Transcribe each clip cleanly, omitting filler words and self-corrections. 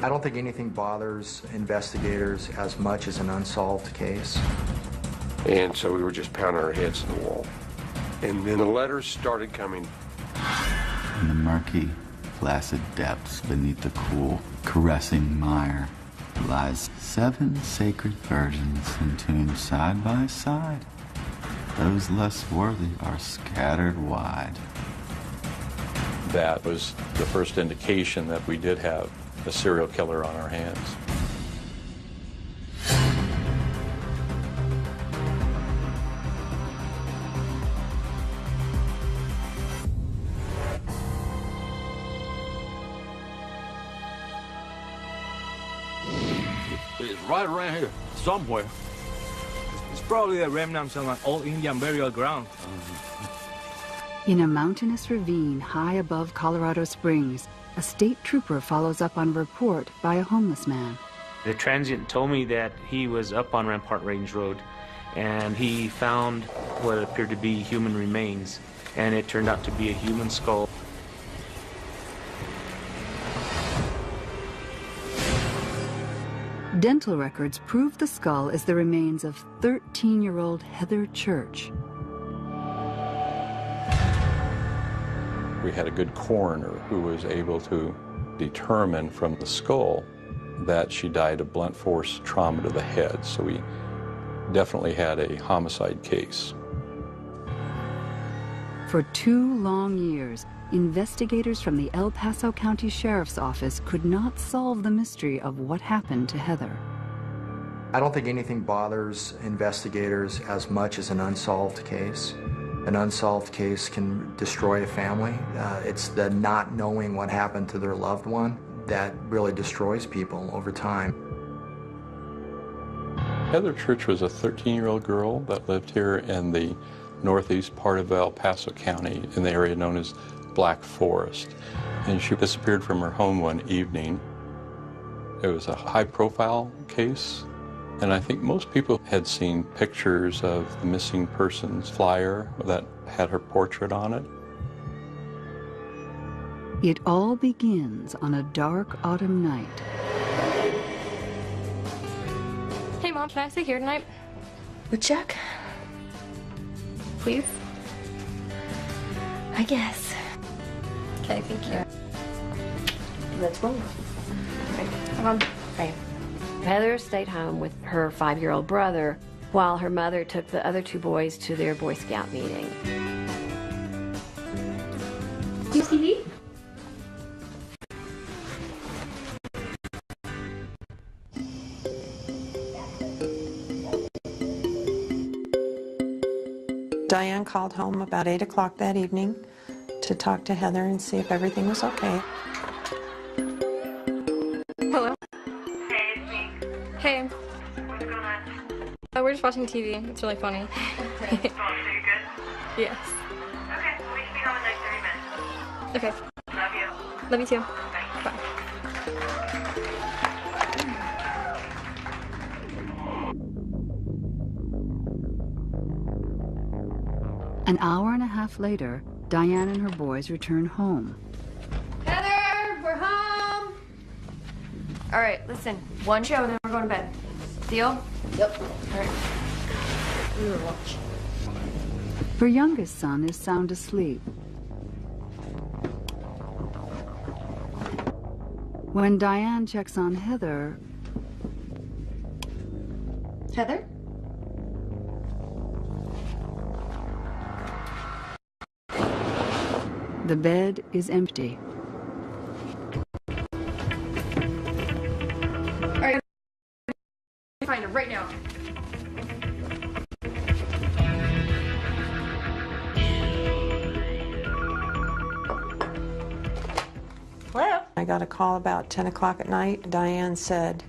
I don't think anything bothers investigators as much as an unsolved case. And so we were just pounding our heads in the wall. And then the letters started coming. In the murky, placid depths beneath the cool, caressing mire lies 7 sacred virgins entombed side by side. Those less worthy are scattered wide. That was the first indication that we did have a serial killer on our hands. It's right around here, somewhere. It's probably the remnants of an old Indian burial ground. In a mountainous ravine high above Colorado Springs, a state trooper follows up on a report by a homeless man. The transient told me that he was up on Rampart Range Road and he found what appeared to be human remains, and it turned out to be a human skull. Dental records prove the skull is the remains of 13-year-old Heather Church. We had a good coroner who was able to determine from the skull that she died of blunt force trauma to the head. So we definitely had a homicide case. For 2 long years, investigators from the El Paso County Sheriff's Office could not solve the mystery of what happened to Heather. I don't think anything bothers investigators as much as an unsolved case. An unsolved case can destroy a family. It's the not knowing what happened to their loved one that really destroys people over time. Heather Church was a 13-year-old girl that lived here in the northeast part of El Paso County in the area known as Black Forest. And she disappeared from her home one evening. It was a high-profile case. And I think most people had seen pictures of the missing persons flyer that had her portrait on it. It all begins on a dark autumn night. Hey, Mom, can I stay here tonight? With Jack? Please? I guess. Okay, thank you. Let's roll. Right. Heather stayed home with her 5-year-old brother while her mother took the other 2 boys to their Boy Scout meeting. Do you see? Diane called home about 8 o'clock that evening to talk to Heather and see if everything was okay. Hello? Hey, it's me. Hey. What's going on? We're just watching TV. It's really funny. So you good? Yes. Okay, we can be home in like 30 minutes. Okay. Love you. Love you too. Bye. Bye. An hour and a half later, Diane and her boys return home. Heather, we're home! All right, listen, 1 show, then we're going to bed. Deal? Yep. All right. We will watch. Her youngest son is sound asleep. When Diane checks on Heather... Heather? The bed is empty. All right. Find her right now. Hello? I got a call about 10 o'clock at night. Diane said,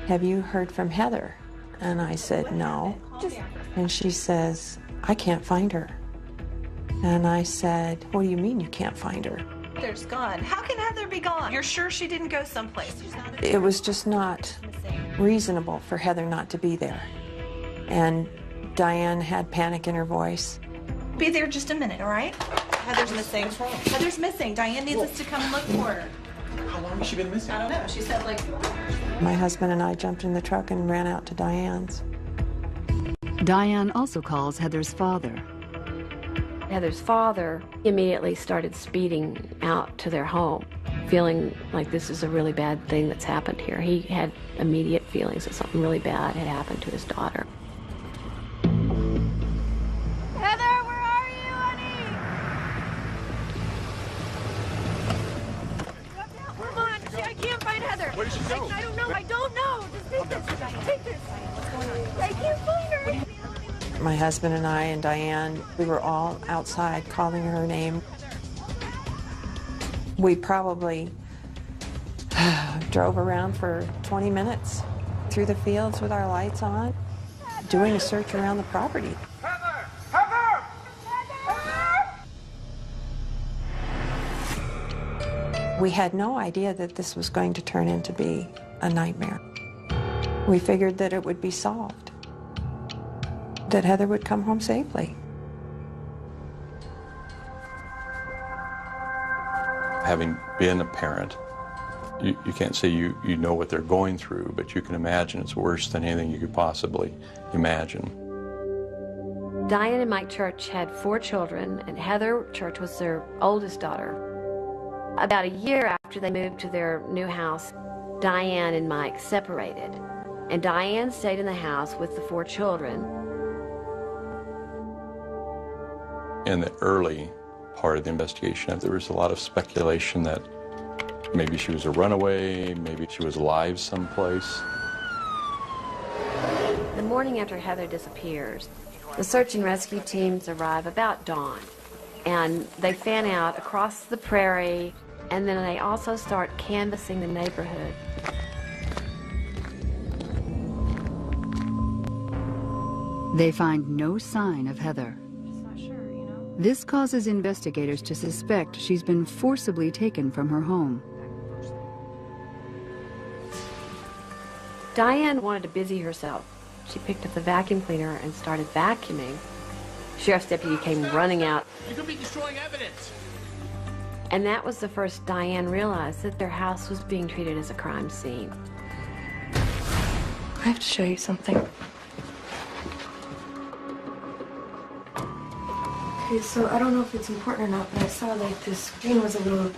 "Have you heard from Heather?" And I said, "No." And she says, "I can't find her." And I said, "What do you mean you can't find her?" Heather's gone. How can Heather be gone? You're sure she didn't go someplace? It was just not reasonable for Heather not to be there. And Diane had panic in her voice. Be there just a minute, all right? Heather's missing. Heather's missing. Diane needs us to come and look for her. How long has she been missing? I don't know. She said like... My husband and I jumped in the truck and ran out to Diane's. Diane also calls Heather's father. Heather's father immediately started speeding out to their home, feeling like this is a really bad thing that's happened here. He had immediate feelings that something really bad had happened to his daughter. Heather, where are you, honey? Come on, I can't find Heather. Where did she go? I don't know. I don't know. Just take this. Take this. What's going on? I can't find her. My husband and I and Diane, we were all outside calling her name. We probably drove around for 20 minutes through the fields with our lights on, doing a search around the property. Heather! Heather! Heather! We had no idea that this was going to turn into be a nightmare. We figured that it would be solved, that Heather would come home safely. Having been a parent, you can't say you know what they're going through, but you can imagine it's worse than anything you could possibly imagine. Diane and Mike Church had 4 children, and Heather Church was their oldest daughter. About a year after they moved to their new house, Diane and Mike separated, and Diane stayed in the house with the 4 children. In the early part of the investigation, there was a lot of speculation that maybe she was a runaway, maybe she was alive someplace. The morning after Heather disappears, the search and rescue teams arrive about dawn, and they fan out across the prairie, and then they also start canvassing the neighborhood. They find no sign of Heather. This causes investigators to suspect she's been forcibly taken from her home. Diane wanted to busy herself. She picked up the vacuum cleaner and started vacuuming. Sheriff's deputy came running out. You could be destroying evidence. And that was the first Diane realized that their house was being treated as a crime scene. I have to show you something. Okay, so I don't know if it's important or not, but I saw like this screen was a little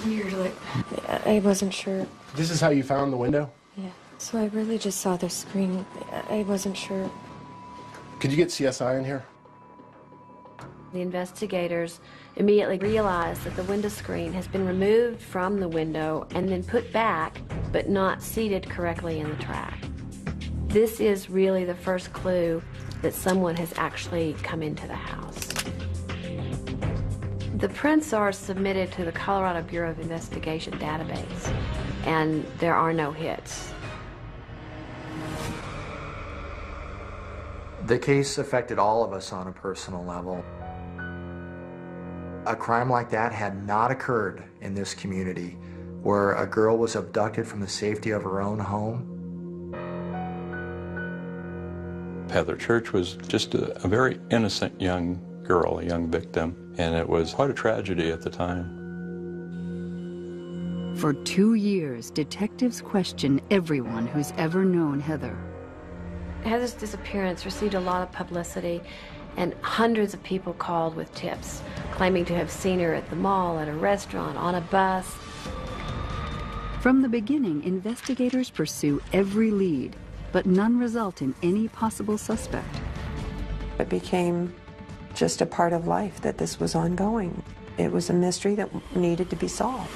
weird, like I wasn't sure. This is how you found the window? Yeah. So I really just saw the screen. I wasn't sure. Could you get CSI in here? The investigators immediately realized that the window screen has been removed from the window and then put back, but not seated correctly in the track. This is really the first clue that someone has actually come into the house. The prints are submitted to the Colorado Bureau of Investigation database, and there are no hits. The case affected all of us on a personal level. A crime like that had not occurred in this community, where a girl was abducted from the safety of her own home. Heather Church was just a very innocent young girl, a young victim, and it was quite a tragedy at the time. For 2 years, detectives question everyone who's ever known Heather. Heather's disappearance received a lot of publicity, and hundreds of people called with tips, claiming to have seen her at the mall, at a restaurant, on a bus. From the beginning, investigators pursue every lead, but none result in any possible suspect. It became just a part of life that this was ongoing. It was a mystery that needed to be solved.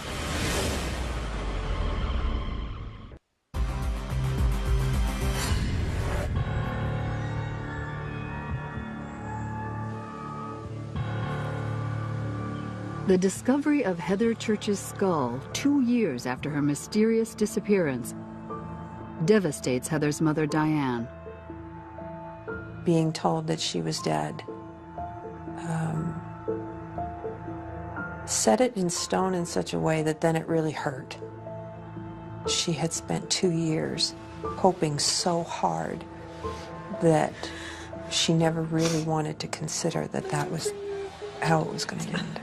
The discovery of Heather Church's skull 2 years after her mysterious disappearance devastates Heather's mother, Diane. Being told that she was dead set it in stone in such a way that then it really hurt. She had spent 2 years hoping so hard that she never really wanted to consider that that was how it was going to end.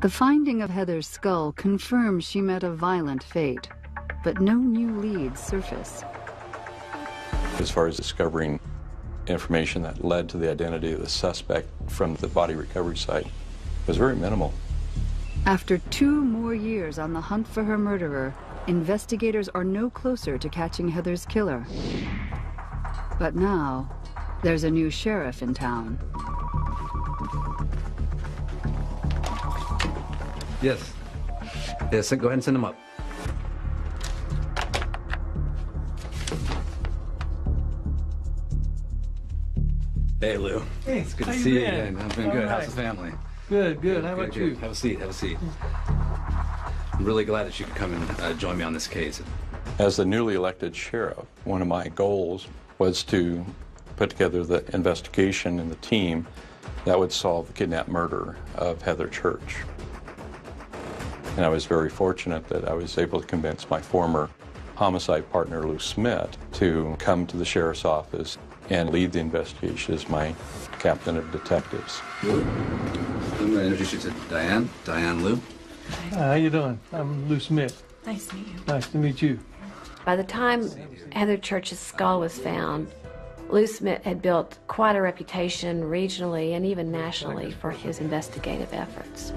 The finding of Heather's skull confirms she met a violent fate, but no new leads surface. As far as discovering information that led to the identity of the suspect from the body recovery site, was very minimal. After 2 more years on the hunt for her murderer, investigators are no closer to catching Heather's killer. But now, there's a new sheriff in town. Yes. Yes, go ahead and send them up. Hey, Lou. Hey, it's good how to you see you been? again. I've been All good. right. How's the family? Good, good. How about you? Have a seat, have a seat. I'm really glad that you could come and join me on this case. As the newly elected sheriff, one of my goals was to put together the investigation and the team that would solve the kidnapped murder of Heather Church. And I was very fortunate that I was able to convince my former homicide partner, Lou Smith, to come to the sheriff's office and lead the investigation as my captain of detectives. I'm going to introduce you to Diane. Diane Lou. How you doing? I'm Lou Smith. Nice to meet you. Nice to meet you. By the time Heather Church's skull was found, Lou Smith had built quite a reputation regionally and even nationally for his investigative efforts.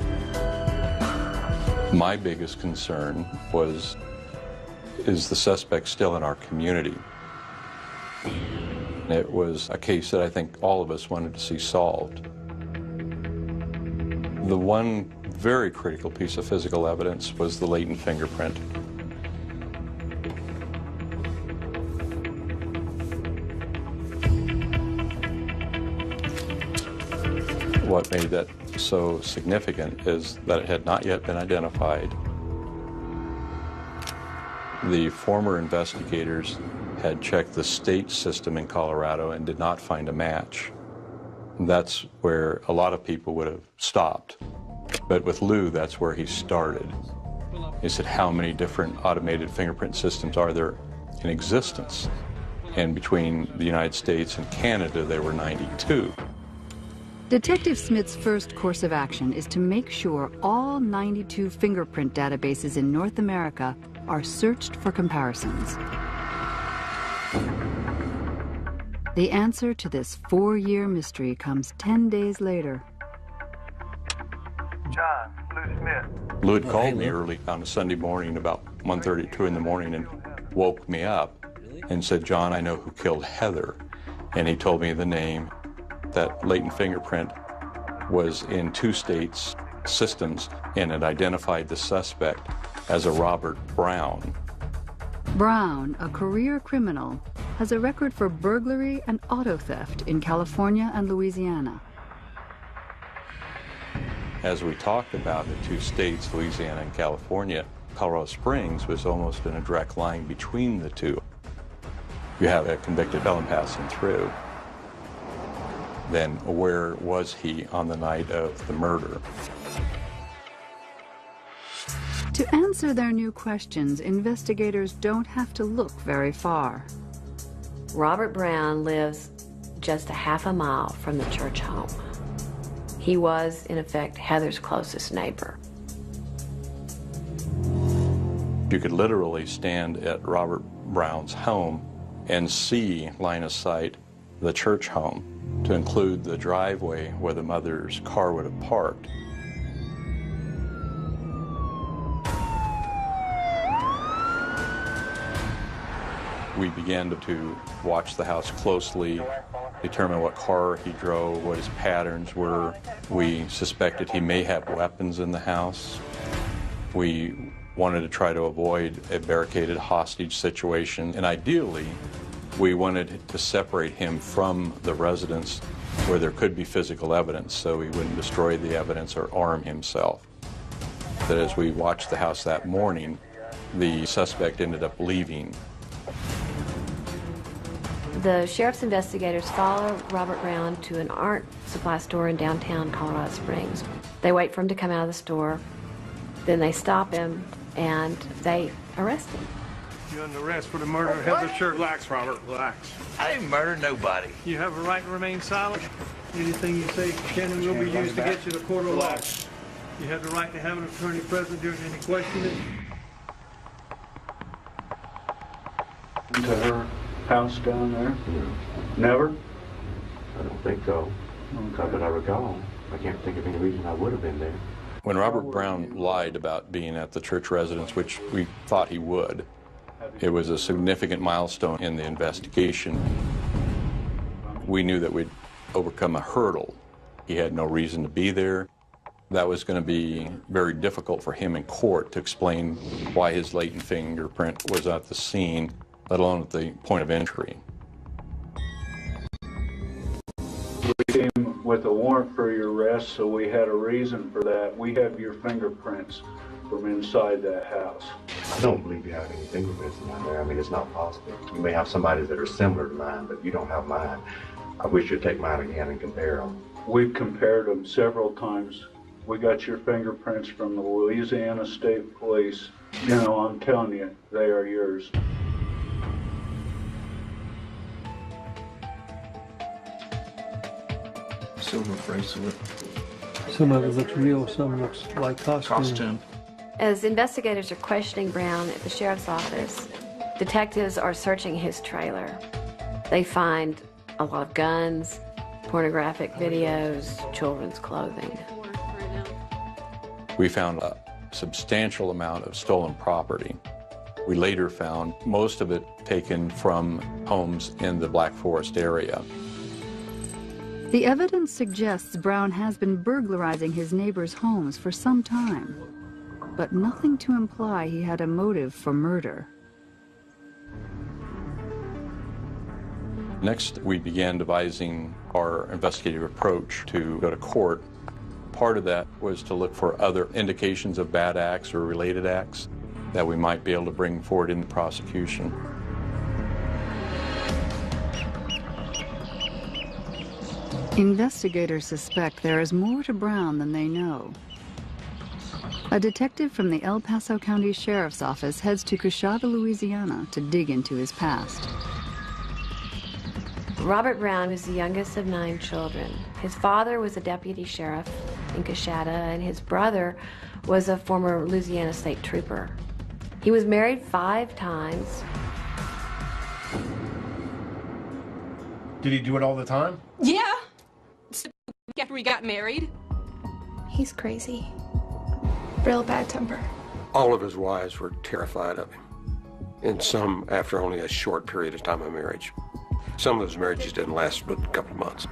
My biggest concern was, is the suspect still in our community? It was a case that I think all of us wanted to see solved. The one very critical piece of physical evidence was the latent fingerprint. What made that so significant is that it had not yet been identified. The former investigators had checked the state system in Colorado and did not find a match. That's where a lot of people would have stopped. But with Lou, that's where he started. He said, how many different automated fingerprint systems are there in existence? And between the United States and Canada, there were 92. Detective Smith's first course of action is to make sure all 92 fingerprint databases in North America are searched for comparisons. The answer to this 4-year mystery comes 10 days later. John, Lou Smith. Lou had called me early on a Sunday morning about 1:32 in the morning and woke me up and said, John, I know who killed Heather. And he told me the name. That latent fingerprint was in 2 states' systems, and it identified the suspect as a Robert Brown. Brown, a career criminal, has a record for burglary and auto theft in California and Louisiana. As we talked about the 2 states, Louisiana and California, Colorado Springs was almost in a direct line between the two. You have a convicted felon passing through. Then where was he on the night of the murder? To answer their new questions, investigators don't have to look very far. Robert Brown lives just a half a mile from the Church home. He was, in effect, Heather's closest neighbor. You could literally stand at Robert Brown's home and see, line of sight, the Church home, to include the driveway where the mother's car would have parked. We began to watch the house closely, determine what car he drove, what his patterns were. We suspected he may have weapons in the house. We wanted to try to avoid a barricaded hostage situation, and ideally, we wanted to separate him from the residence where there could be physical evidence so he wouldn't destroy the evidence or arm himself. But as we watched the house that morning, the suspect ended up leaving. The sheriff's investigators follow Robert Brown to an art supply store in downtown Colorado Springs. They wait for him to come out of the store, then they stop him and they arrest him. You're under arrest for the murder of Heather Church. Relax, Robert, relax. I didn't murder nobody. You have a right to remain silent. Anything you say can and will be used to get you to court of law. You have the right to have an attorney present during any questioning. To her house down there? Never? I don't think so. Not that I recall. I can't think of any reason I would have been there. When Robert Brown lied about being at the church residence, which we thought he would, it was a significant milestone in the investigation. We knew that we'd overcome a hurdle. He had no reason to be there. That was going to be very difficult for him in court to explain why his latent fingerprint was at the scene, let alone at the point of entry. We came with a warrant for your arrest, so we had a reason for that. We have your fingerprints from inside that house. I don't believe you have any fingerprints in there. I mean, it's not possible. You may have somebody that are similar to mine, but you don't have mine. I wish you'd take mine again and compare them. We've compared them several times. We got your fingerprints from the Louisiana State Police. You know, I'm telling you, they are yours. Silver bracelet. Some of it looks real, some looks like costume. As investigators are questioning Brown at the sheriff's office, detectives are searching his trailer. They find a lot of guns, pornographic videos, children's clothing. We found a substantial amount of stolen property. We later found most of it taken from homes in the Black Forest area. The evidence suggests Brown has been burglarizing his neighbors' homes for some time, but nothing to imply he had a motive for murder. Next, we began devising our investigative approach to go to court. Part of that was to look for other indications of bad acts or related acts that we might be able to bring forward in the prosecution. Investigators suspect there is more to Brown than they know. A detective from the El Paso County Sheriff's Office heads to Coshada, Louisiana to dig into his past. Robert Brown was the youngest of 9 children. His father was a deputy sheriff in Coshada, and his brother was a former Louisiana State Trooper. He was married 5 times. Did he do it all the time? Yeah. After we got married. He's crazy. Real bad temper. All of his wives were terrified of him, and some after only a short period of time of marriage. Some of those marriages didn't last but a couple of months.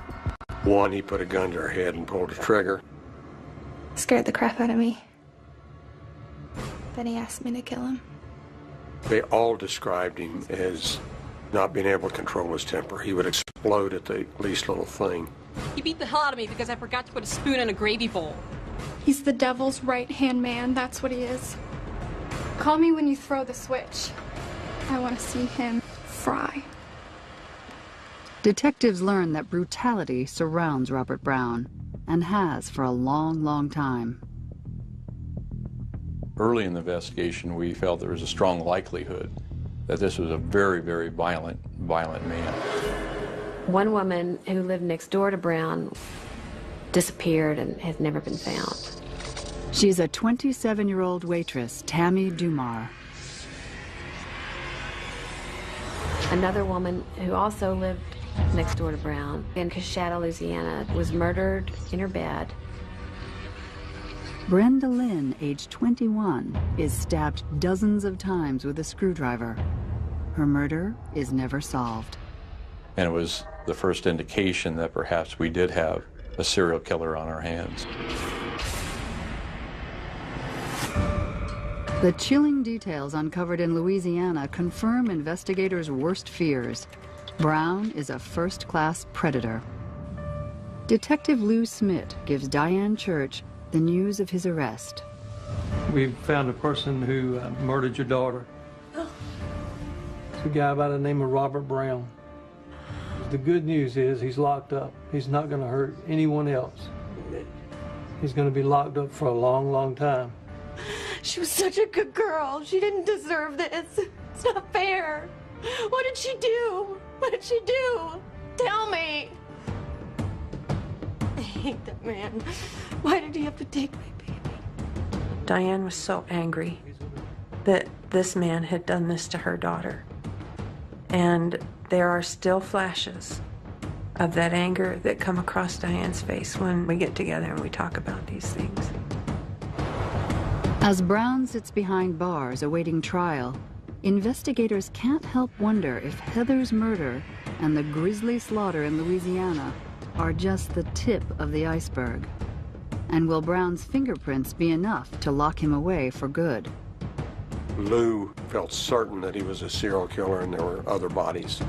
One, he put a gun to her head and pulled the trigger. Scared the crap out of me. Then he asked me to kill him. They all described him as not being able to control his temper. He would explode at the least little thing. He beat the hell out of me because I forgot to put a spoon in a gravy bowl. He's the devil's right-hand man, that's what he is. Call me when you throw the switch. I want to see him fry. Detectives learn that brutality surrounds Robert Brown, and has for a long, long time. Early in the investigation, we felt there was a strong likelihood that this was a very, very violent man. One woman who lived next door to Brown disappeared and has never been found. She's a 27-year-old waitress, Tammy Dumar. Another woman who also lived next door to Brown in Coshada, Louisiana, was murdered in her bed. Brenda Lynn, age 21, is stabbed dozens of times with a screwdriver. Her murder is never solved. And it was the first indication that perhaps we did have a serial killer on our hands. The chilling details uncovered in Louisiana confirm investigators' worst fears. Brown is a first-class predator. Detective Lou Smith gives Diane Church the news of his arrest. We found a person who murdered your daughter. It's a guy by the name of Robert Brown. The good news is he's locked up. He's not going to hurt anyone else. He's going to be locked up for a long, long time. She was such a good girl. She didn't deserve this. It's not fair. What did she do? What did she do? Tell me. I hate that man. Why did he have to take my baby? Diane was so angry that this man had done this to her daughter. And there are still flashes of that anger that come across Diane's face when we get together and we talk about these things. As Brown sits behind bars awaiting trial, investigators can't help wonder if Heather's murder and the grisly slaughter in Louisiana are just the tip of the iceberg. And will Brown's fingerprints be enough to lock him away for good? Lou felt certain that he was a serial killer and there were other bodies.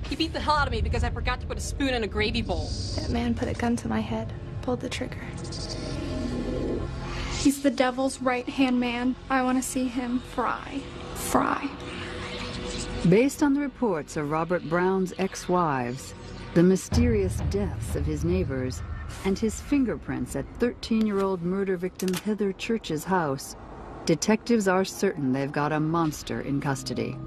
He beat the hell out of me because I forgot to put a spoon in a gravy bowl. That man put a gun to my head, pulled the trigger. He's the devil's right-hand man. I want to see him fry. Fry. Based on the reports of Robert Brown's ex-wives, the mysterious deaths of his neighbors, and his fingerprints at 13-year-old murder victim Heather Church's house, detectives are certain they've got a monster in custody.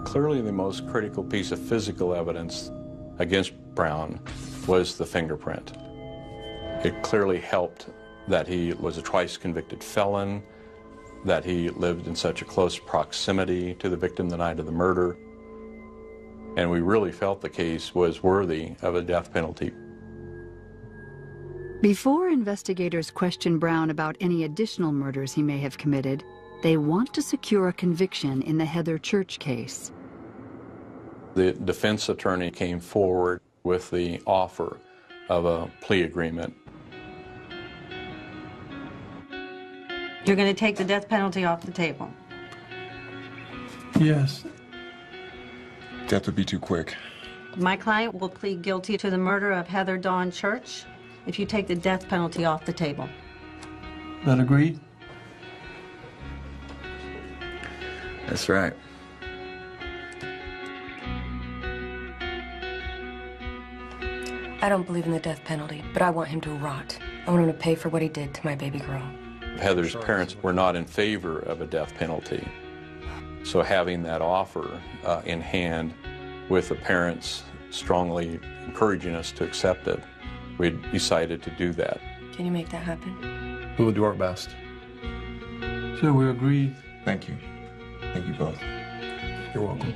Clearly the most critical piece of physical evidence against Brown was the fingerprint. It clearly helped that he was a twice convicted felon, that he lived in such a close proximity to the victim the night of the murder, and we really felt the case was worthy of a death penalty. Before investigators question Brown about any additional murders he may have committed, they want to secure a conviction in the Heather Church case. The defense attorney came forward with the offer of a plea agreement. You're going to take the death penalty off the table? Yes. That would be too quick. My client will plead guilty to the murder of Heather Dawn Church if you take the death penalty off the table. That agreed? That's right. I don't believe in the death penalty, but I want him to rot. I want him to pay for what he did to my baby girl. Heather's parents were not in favor of a death penalty. So having that offer in hand with the parents strongly encouraging us to accept it, we decided to do that. Can you make that happen? We will do our best. So we agreed. Thank you. Thank you both. You're welcome.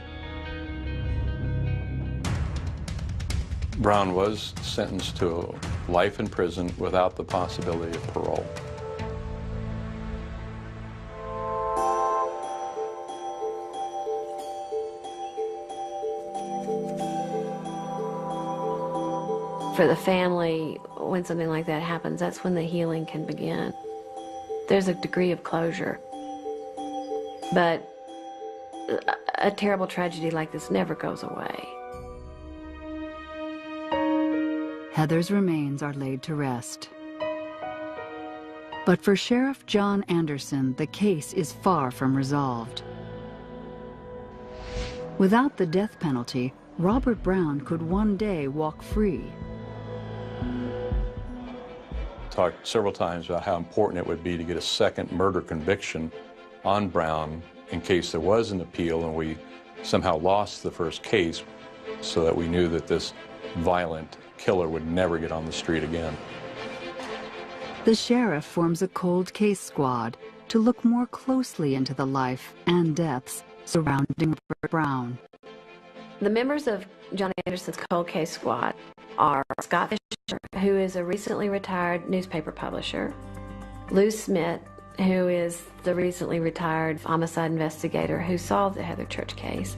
Brown was sentenced to life in prison without the possibility of parole. For the family, when something like that happens, that's when the healing can begin. There's a degree of closure. But a terrible tragedy like this never goes away. Heather's remains are laid to rest. But for Sheriff John Anderson, the case is far from resolved. Without the death penalty, Robert Brown could one day walk free. Talked several times about how important it would be to get a second murder conviction on Brown in case there was an appeal and we somehow lost the first case, so that we knew that this violent killer would never get on the street again. The sheriff forms a cold case squad to look more closely into the life and deaths surrounding Robert Brown. The members of John Anderson's cold case squad are Scott Fisher, who is a recently retired newspaper publisher, Lou Smith, who is the recently retired homicide investigator who solved the Heather Church case,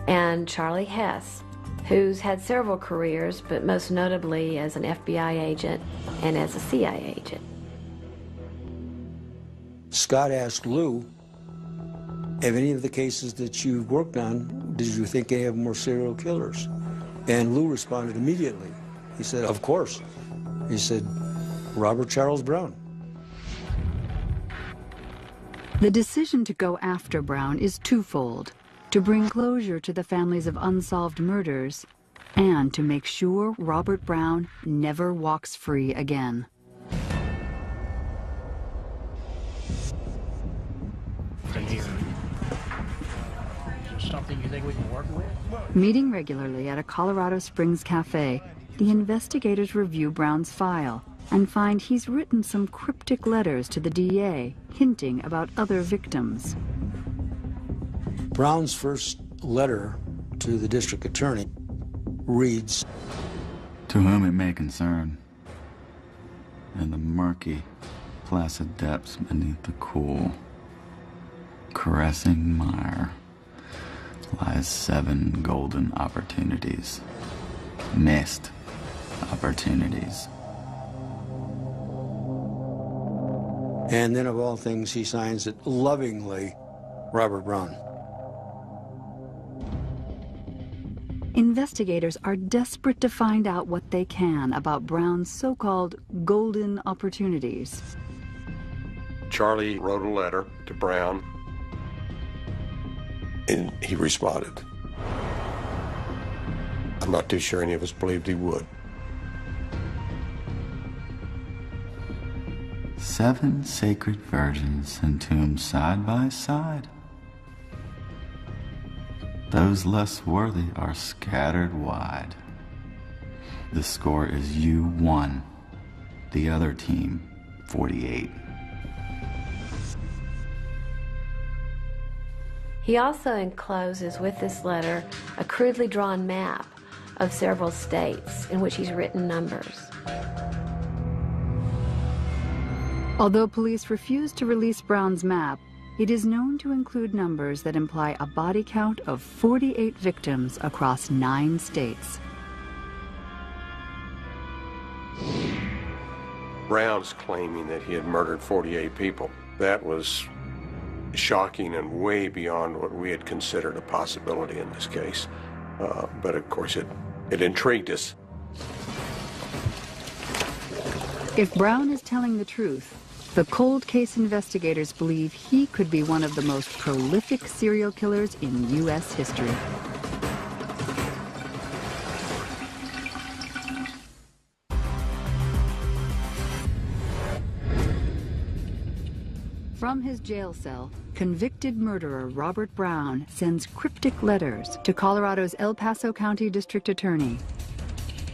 and Charlie Hess, who's had several careers, but most notably as an FBI agent and as a CIA agent. Scott asked Lou, have any of the cases that you've worked on, did you think they have more serial killers? And Lou responded immediately. He said, of course. He said, Robert Charles Brown. The decision to go after Brown is twofold: to bring closure to the families of unsolved murders, and to make sure Robert Brown never walks free again. something you think we can work with? Meeting regularly at a Colorado Springs cafe, the investigators review Brown's file and find he's written some cryptic letters to the DA, hinting about other victims. Brown's first letter to the district attorney reads, "To whom it may concern, in the murky, placid depths beneath the cool, caressing mire lies 7 golden opportunities, missed opportunities." And then of all things, he signs it lovingly, Robert Brown. Investigators are desperate to find out what they can about Brown's so-called golden opportunities. Charlie wrote a letter to Brown, and he responded. I'm not too sure any of us believed he would. 7 sacred virgins entombed side by side. Those less worthy are scattered wide. The score is you 1, the other team 48. He also encloses with this letter a crudely drawn map of several states in which he's written numbers. Although police refuse to release Brown's map, it is known to include numbers that imply a body count of 48 victims across 9 states. Brown's claiming that he had murdered 48 people. That was shocking and way beyond what we had considered a possibility in this case. But of course it intrigued us. If Brown is telling the truth, the cold case investigators believe he could be one of the most prolific serial killers in U.S. history. From his jail cell, convicted murderer Robert Brown sends cryptic letters to Colorado's El Paso County District Attorney.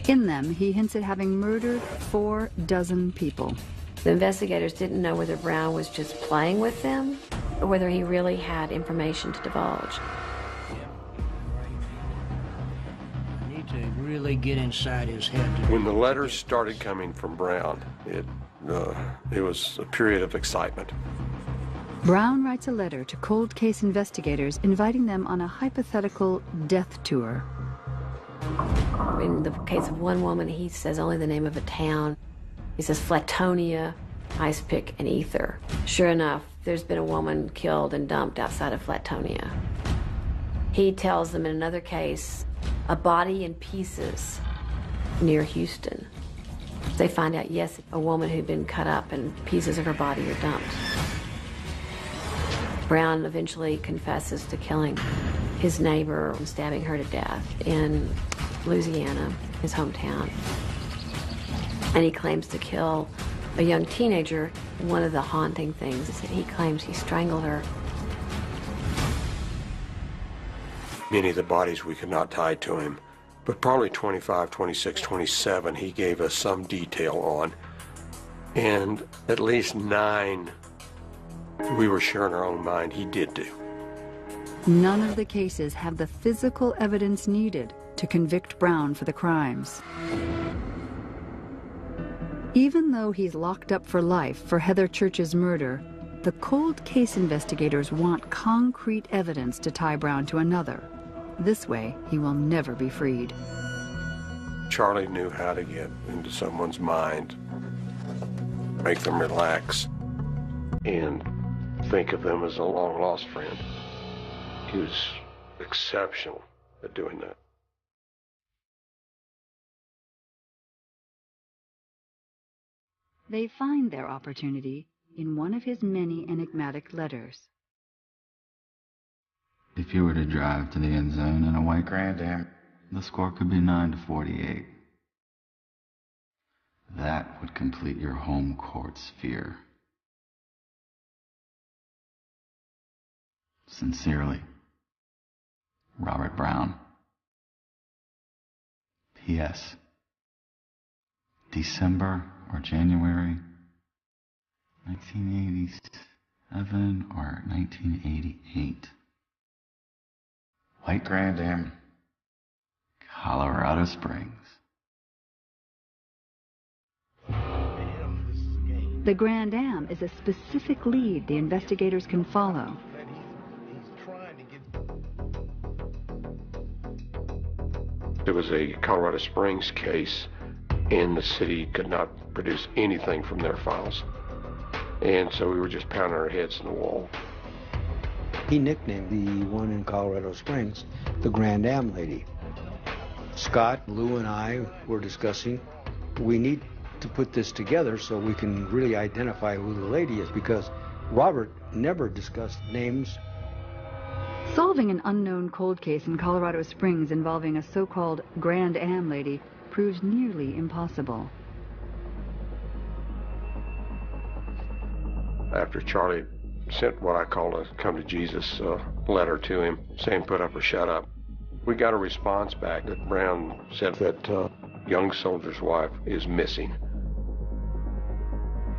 In them, he hints at having murdered 4 dozen people. The investigators didn't know whether Brown was just playing with them or whether he really had information to divulge. I need to really get inside his head. When the letters started coming from Brown, it was a period of excitement. Brown writes a letter to cold case investigators inviting them on a hypothetical death tour. In the case of one woman, he says only the name of a town. He says Flatonia, Ice Pick, and Ether. Sure enough, there's been a woman killed and dumped outside of Flatonia. He tells them in another case, a body in pieces near Houston. They find out, yes, a woman who'd been cut up and pieces of her body are dumped. Brown eventually confesses to killing his neighbor and stabbing her to death in Louisiana, his hometown. And he claims to kill a young teenager. One of the haunting things is that he claims he strangled her. Many of the bodies we could not tie to him, but probably 25, 26, 27 he gave us some detail on. And at least 9 we were sure in our own mind he did do. None of the cases have the physical evidence needed to convict Brown for the crimes. Even though he's locked up for life for Heather Church's murder, the cold case investigators want concrete evidence to tie Brown to another. This way, he will never be freed. Charlie knew how to get into someone's mind, make them relax, and think of them as a long-lost friend. He was exceptional at doing that. They find their opportunity in one of his many enigmatic letters. If you were to drive to the end zone in a white Grand Am, the score could be 9-48. That would complete your home court sphere. Sincerely, Robert Brown. P.S. December or January 1987 or 1988. White Grand Am, Colorado Springs. The Grand Am is a specific lead the investigators can follow. It was a Colorado Springs case, and the city could not produce anything from their files. And so we were just pounding our heads in the wall. He nicknamed the one in Colorado Springs the Grand Am Lady. Scott, Lou, and I were discussing, we need to put this together so we can really identify who the lady is, because Robert never discussed names. Solving an unknown cold case in Colorado Springs involving a so-called Grand Am Lady proves nearly impossible. After Charlie sent what I call a come to Jesus letter to him, saying put up or shut up, we got a response back that Brown said that young soldier's wife is missing.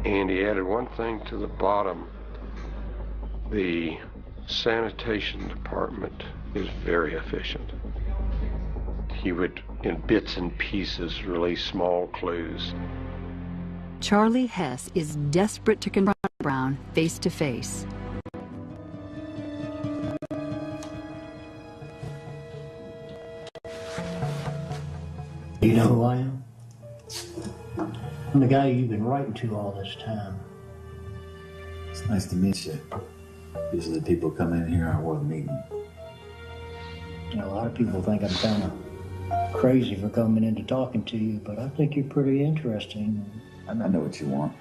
And he added one thing to the bottom. The sanitation department is very efficient. He would, in bits and pieces, release small clues. Charlie Hess is desperate to confront Brown face to face. You know who I am? I'm the guy you've been writing to all this time. It's nice to meet you. Usually people come in here aren't worth meeting. You know, a lot of people think I'm kind of crazy for coming in to talking to you, but I think you're pretty interesting. I know what you want.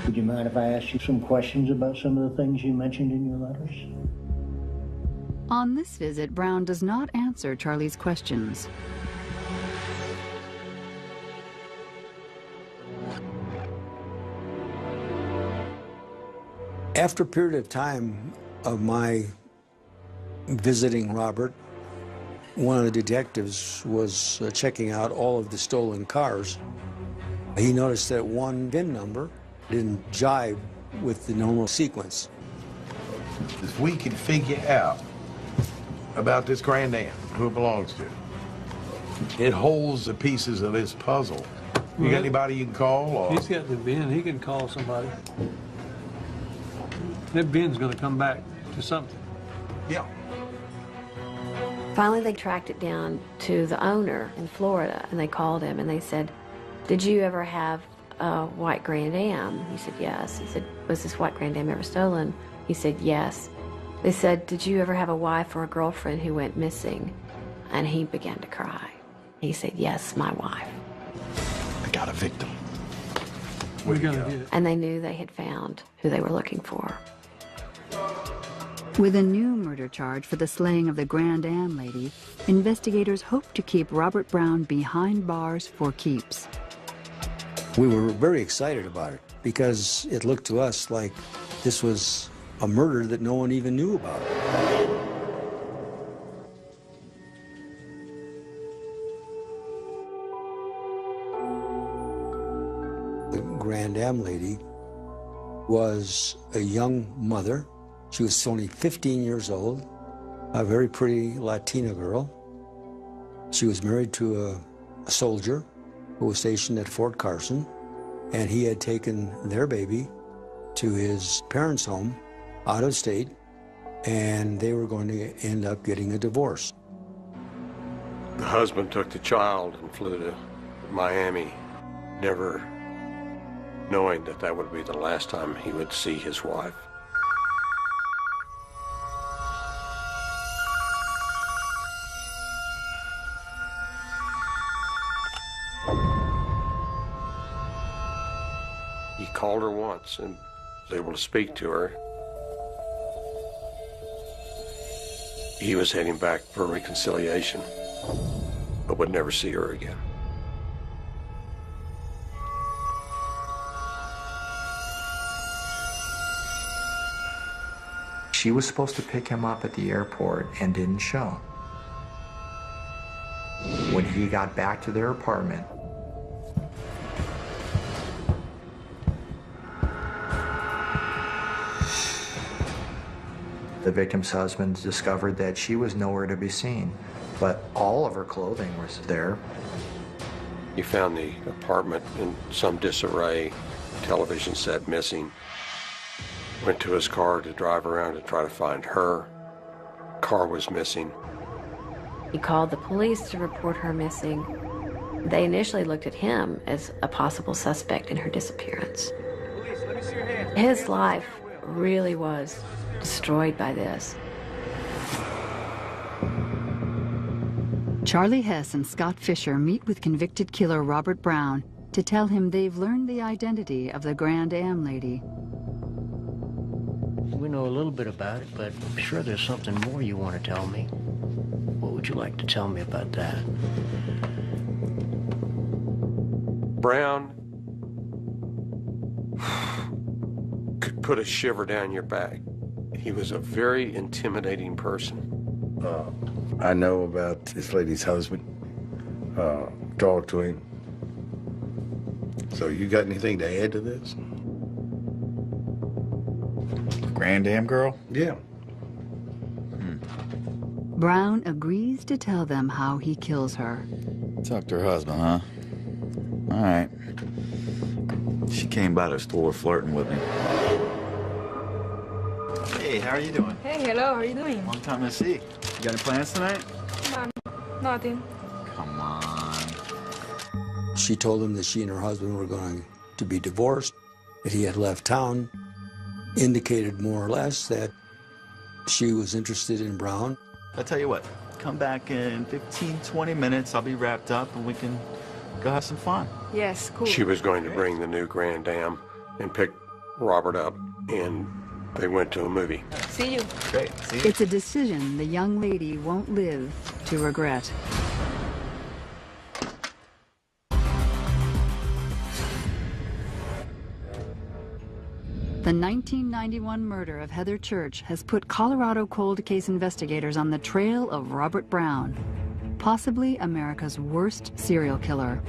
Would you mind if I asked you some questions about some of the things you mentioned in your letters? On this visit, Brown does not answer Charlie's questions. After a period of time of my visiting Robert, one of the detectives was checking out all of the stolen cars. He noticed that one VIN number didn't jive with the normal sequence. If we could figure out about this Grand Am, who it belongs to, it holds the pieces of this puzzle. You got anybody you can call? Or? He's got the VIN. He can call somebody. That VIN's going to come back to something. Yeah. Finally, they tracked it down to the owner in Florida, and they called him, and they said, did you ever have a white Grand Am? He said, yes. He said, was this white Grand Am ever stolen? He said, yes. They said, did you ever have a wife or a girlfriend who went missing? And he began to cry. He said, yes, my wife. I got a victim. We're going to get it. And they knew they had found who they were looking for. With a new murder charge for the slaying of the Grand Am Lady, investigators hope to keep Robert Brown behind bars for keeps. We were very excited about it because it looked to us like this was a murder that no one even knew about. The Grand Am Lady was a young mother. She was only 15 years old, a very pretty Latina girl. She was married to a soldier who was stationed at Fort Carson, and he had taken their baby to his parents' home out of state, and they were going to end up getting a divorce. The husband took the child and flew to Miami, never knowing that that would be the last time he would see his wife. He called her once and was able to speak to her. He was heading back for reconciliation, but would never see her again. She was supposed to pick him up at the airport and didn't show. When he got back to their apartment, the victim's husband discovered that she was nowhere to be seen, but all of her clothing was there. He found the apartment in some disarray, television set missing. Went to his car to drive around to try to find her. Car was missing. He called the police to report her missing. They initially looked at him as a possible suspect in her disappearance. His life really was destroyed by this. Charlie Hess and Scott Fisher meet with convicted killer Robert Brown to tell him they've learned the identity of the Grand Am lady. We know a little bit about it, but I'm sure there's something more you want to tell me. What would you like to tell me about that? Brown could put a shiver down your back. He was a very intimidating person. I know about this lady's husband. Talked to him. So you got anything to add to this? Grand Am girl? Yeah. Brown agrees to tell them how he kills her. Talk to her husband, huh? All right. She came by the store flirting with me. Hey, how are you doing? Hey, hello, how are you doing? Long time no see. You got any plans tonight? Nothing. Come on. She told him that she and her husband were going to be divorced, that he had left town, indicated more or less that she was interested in Brown. I'll tell you what, come back in 15, 20 minutes. I'll be wrapped up and we can go have some fun. Yes, cool. She was going to bring the new Grand Am and pick Robert up, and they went to a movie. See you. Great, see you. It's a decision the young lady won't live to regret. The 1991 murder of Heather Church has put Colorado cold case investigators on the trail of Robert Brown, possibly America's worst serial killer.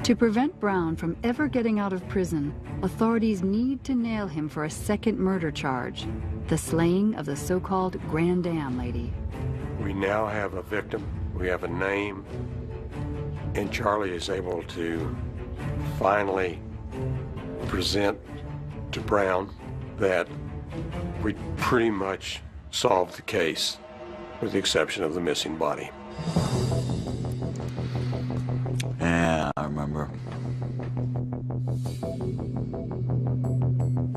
To prevent Brown from ever getting out of prison, authorities need to nail him for a second murder charge, the slaying of the so-called Grand Am lady. We now have a victim, we have a name, and Charlie is able to finally present to Brown that we pretty much solved the case, with the exception of the missing body. Yeah, I remember.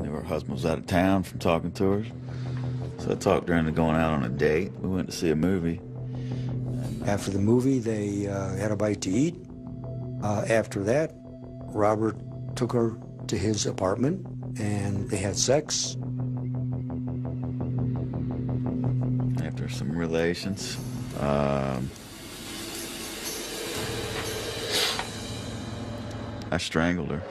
Her husband was out of town from talking to her. So I talked her into going out on a date. We went to see a movie. After the movie, they had a bite to eat. After that, Robert took her to his apartment and they had sex. After some relations, I strangled her.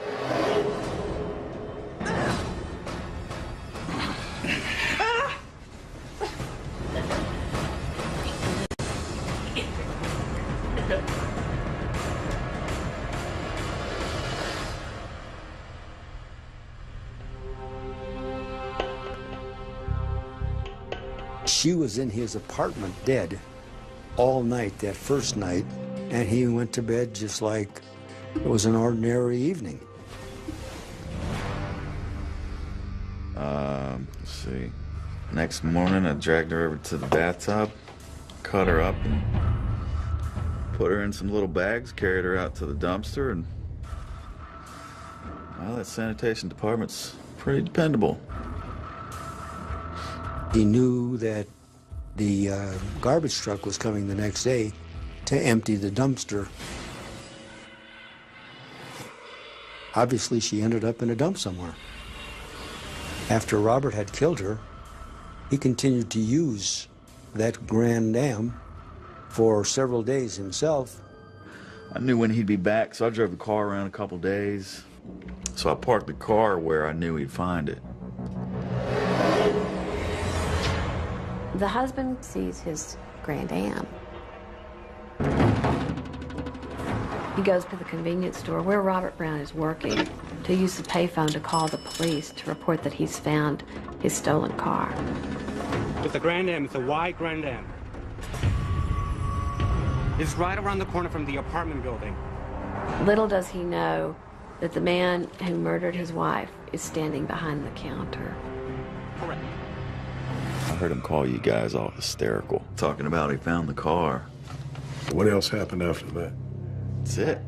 She was in his apartment dead all night that first night, and he went to bed just like it was an ordinary evening. Let's see. Next morning, I dragged her over to the bathtub, cut her up, and put her in some little bags, carried her out to the dumpster, and well, that sanitation department's pretty dependable. He knew that the garbage truck was coming the next day to empty the dumpster. Obviously, she ended up in a dump somewhere. After Robert had killed her, he continued to use that Grand Am for several days himself. I knew when he'd be back, so I drove the car around a couple days. So I parked the car where I knew he'd find it. The husband sees his Grand Am. He goes to the convenience store where Robert Brown is working to use the payphone to call the police to report that he's found his stolen car. It's a Grand Am. It's a white Grand Am. It's right around the corner from the apartment building. Little does he know that the man who murdered his wife is standing behind the counter. Correct. I heard him call you guys all hysterical, talking about he found the car. What else happened after that? That's it.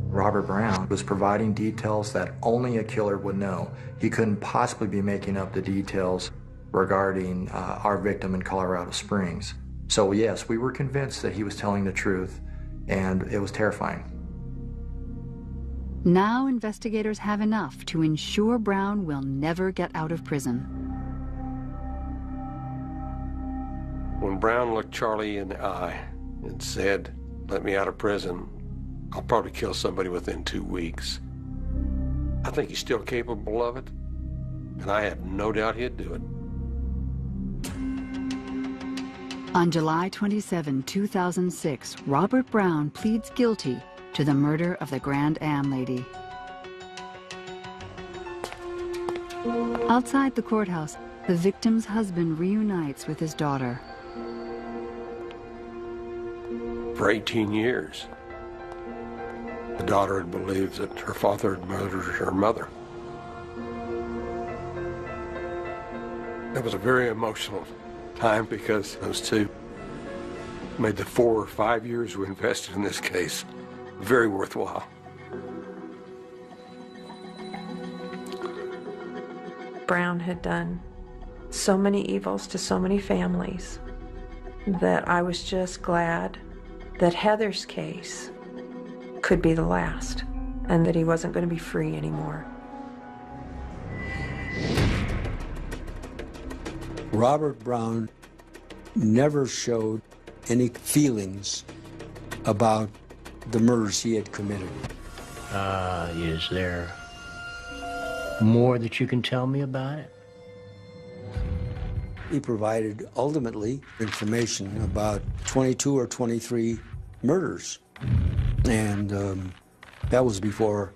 Robert Brown was providing details that only a killer would know. He couldn't possibly be making up the details regarding our victim in Colorado Springs. So yes, we were convinced that he was telling the truth, and it was terrifying. Now investigators have enough to ensure Brown will never get out of prison. When Brown looked Charlie in the eye and said, "Let me out of prison, I'll probably kill somebody within 2 weeks," I think he's still capable of it, and I have no doubt he'd do it. On July 27, 2006, Robert Brown pleads guilty to the murder of the Grand Am lady. Outside the courthouse, the victim's husband reunites with his daughter. For 18 years, the daughter had believed that her father had murdered her mother. It was a very emotional time because those two made the 4 or 5 years we invested in this case very worthwhile. Brown had done so many evils to so many families that I was just glad that Heather's case could be the last and that he wasn't going to be free anymore. Robert Brown never showed any feelings about the murders he had committed. Is there more that you can tell me about it? He provided, ultimately, information about 22 or 23 murders. And that was before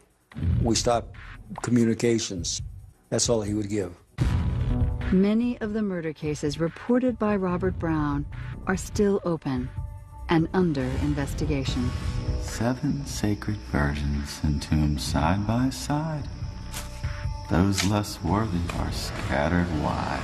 we stopped communications. That's all he would give. Many of the murder cases reported by Robert Brown are still open and under investigation. 7 sacred virgins entombed side by side. Those less worthy are scattered wide.